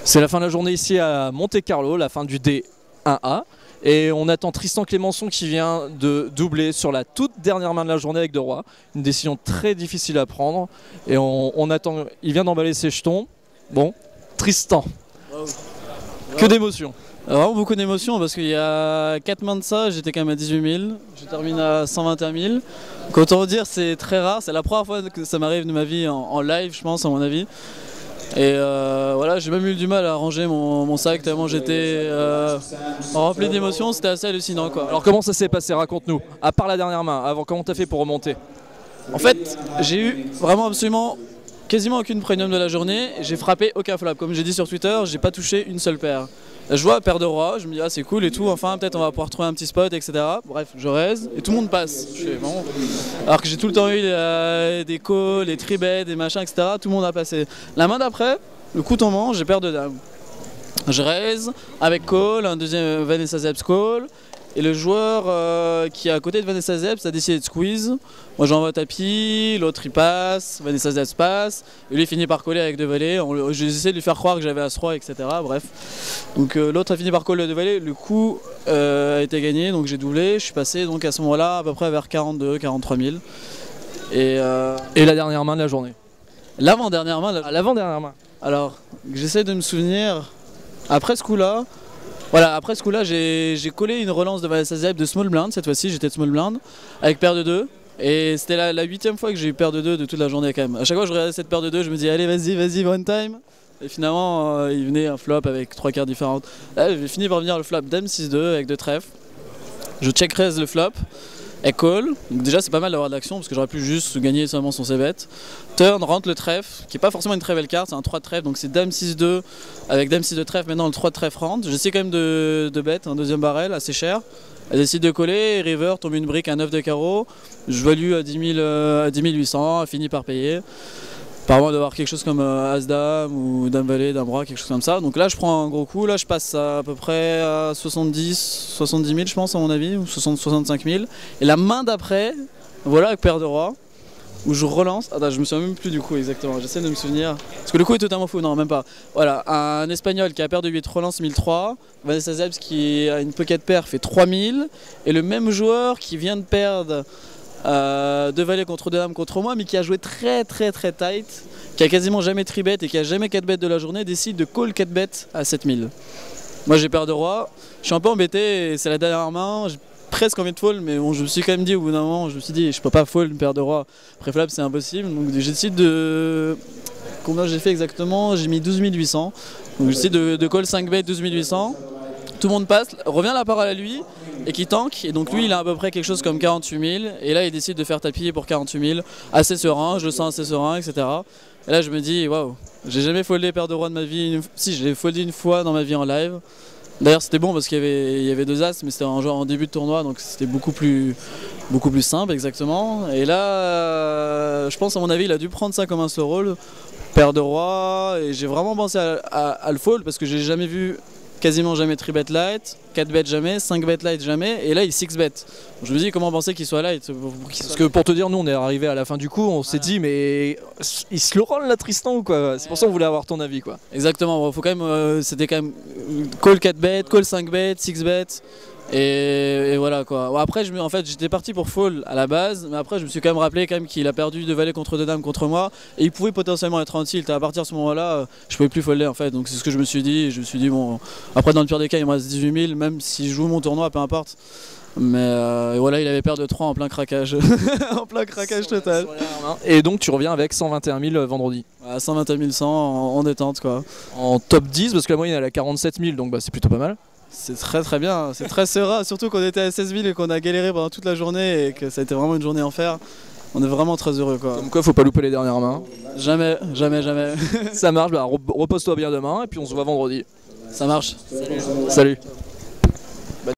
C'est la fin de la journée ici à Monte-Carlo, la fin du D1A. Et on attend Tristan Clémençon qui vient de doubler sur la toute dernière main de la journée avec 2 rois. Une décision très difficile à prendre. Et on attend, il vient d'emballer ses jetons. Bon, Tristan, que d'émotions. Vraiment beaucoup d'émotions parce qu'il y a 4 mains de ça, j'étais quand même à 18 000. Je termine à 121 000. Donc autant dire, c'est très rare. C'est la première fois que ça m'arrive de ma vie en live, je pense, à mon avis. Et voilà, j'ai même eu du mal à ranger mon sac tellement j'étais rempli d'émotions, c'était assez hallucinant quoi. Alors comment ça s'est passé? Raconte-nous. À part la dernière main, avant, comment t'as fait pour remonter? En fait, j'ai eu vraiment absolument quasiment aucune premium de la journée. J'ai frappé aucun flop. Comme j'ai dit sur Twitter, j'ai pas touché une seule paire. Là, je vois paire de rois, je me dis ah c'est cool et tout, enfin peut-être on va pouvoir trouver un petit spot, etc. Bref, je raise et tout le monde passe. Je fais, bon. Alors que j'ai tout le temps eu des calls, des tribets, des machins, etc. Tout le monde a passé. La main d'après, le coup tombant, j'ai paire de dames. Je raise avec call, un deuxième Vanessa Zepps call. Et le joueur qui est à côté de Vanessa Zepps a décidé de squeeze. Moi j'envoie tapis, l'autre il passe, Vanessa Zepps passe. Et lui il finit par coller avec 2 valets. J'ai essayé de lui faire croire que j'avais As-3, etc. Bref. Donc l'autre a fini par coller 2 valets. Le coup a été gagné, donc j'ai doublé. Je suis passé donc à ce moment-là à peu près vers 42, 43 000. Et la dernière main de la journée? L'avant-dernière main. L'avant-dernière main. Alors j'essaie de me souvenir. Après ce coup-là. Voilà, après ce coup-là, j'ai collé une relance de Vanessa Zepps de small blind, cette fois-ci j'étais de small blind, avec paire de 2. Et c'était la 8e fois que j'ai eu paire de 2 de toute la journée quand même. À chaque fois que je regardais cette paire de 2, je me disais allez vas-y, one time. Et finalement, il venait un flop avec 3 cartes différentes. Là, j'ai fini par venir le flop Dame 6-2 avec 2 trèfles. Je check raise le flop. Elle call, donc déjà c'est pas mal d'avoir de l'action parce que j'aurais pu juste gagner seulement son c-bet. Turn, rentre le trèfle, qui est pas forcément une très belle carte, c'est un 3 de trèfle, donc c'est Dame 6-2 avec Dame 6 de trèfle, maintenant le 3 de trèfle rentre. J'essaie quand même de bet, un deuxième barrel assez cher. Elle décide de coller, river tombe une brique à 9 de carreau, je value à 10 800, elle finit par payer. Apparemment d'avoir quelque chose comme As-Dame ou Dame-Valet, Dame-Roi, quelque chose comme ça. Donc là je prends un gros coup, là je passe à peu près à 70 000 je pense à mon avis, ou 65 000. Et la main d'après, voilà avec paire de rois, où je relance, attends je me souviens même plus du coup exactement, j'essaie de me souvenir. Parce que le coup est totalement fou, non même pas. Voilà, un espagnol qui a paire de 8 relance 1003, Vanessa Zepps qui a une pocket paire fait 3000, et le même joueur qui vient de perdre 2 valets contre 2 dames contre moi, mais qui a joué très tight, qui a quasiment jamais tribet et qui a jamais 4 bet de la journée, décide de call 4 bet à 7000. Moi j'ai paire de roi, je suis un peu embêté, c'est la dernière main, j'ai presque envie de fold, mais bon, je me suis quand même dit au bout d'un moment, je me suis dit je peux pas fold une paire de roi, préflop c'est impossible, donc j'ai décidé de... Combien j'ai fait exactement? J'ai mis 12 800, donc j'ai décidé de call 5 bet 12 800. Tout le monde passe, revient la parole à lui et qui tank. Et donc lui il a à peu près quelque chose comme 48 000. Et là il décide de faire tapis pour 48 000. Assez serein, je le sens assez serein, etc. Et là je me dis waouh, j'ai jamais foldé paire de rois de ma vie. Si, j'ai foldé une fois dans ma vie en live. D'ailleurs c'était bon parce qu'il y avait 2 as, mais c'était en début de tournoi, donc c'était beaucoup plus simple exactement. Et là je pense à mon avis il a dû prendre ça comme un slow roll. Paire de rois, et j'ai vraiment pensé à le fold parce que j'ai jamais vu quasiment jamais 3 bet light, 4 bet jamais, 5 bet light jamais, et là il 6 bet. Je me dis comment penser qu'il soit light. Parce que pour te dire, nous on est arrivé à la fin du coup, on s'est dit mais il se le roll là Tristan ou quoi? C'est pour ça qu'on voulait avoir ton avis quoi. Exactement, faut quand même, c'était quand même call 4 bet, call 5 bet, 6 bet. Et voilà quoi. Bon, après en fait j'étais parti pour fall à la base, mais après je me suis quand même rappelé qu'il a perdu 2 valets contre 2 dames contre moi, et il pouvait potentiellement être en tilt. À partir de ce moment-là, je pouvais plus folder en fait, donc c'est ce que je me suis dit. Et je me suis dit bon, après dans le pire des cas il me reste 18 000, même si je joue mon tournoi peu importe. Mais voilà, il avait paire de 3 en plein craquage, en plein craquage total. Et donc tu reviens avec 121 000 vendredi. À 121 100 en détente quoi. En top 10 parce que la moyenne elle est à 47 000, donc bah, c'est plutôt pas mal. C'est très bien, c'est très serein, surtout qu'on était à 16 000 et qu'on a galéré pendant toute la journée et que ça a été vraiment une journée enfer. On est vraiment très heureux quoi. Comme quoi faut pas louper les dernières mains. Jamais. Ça marche, bah, repose-toi bien demain et puis on se voit vendredi. Ça marche. Salut.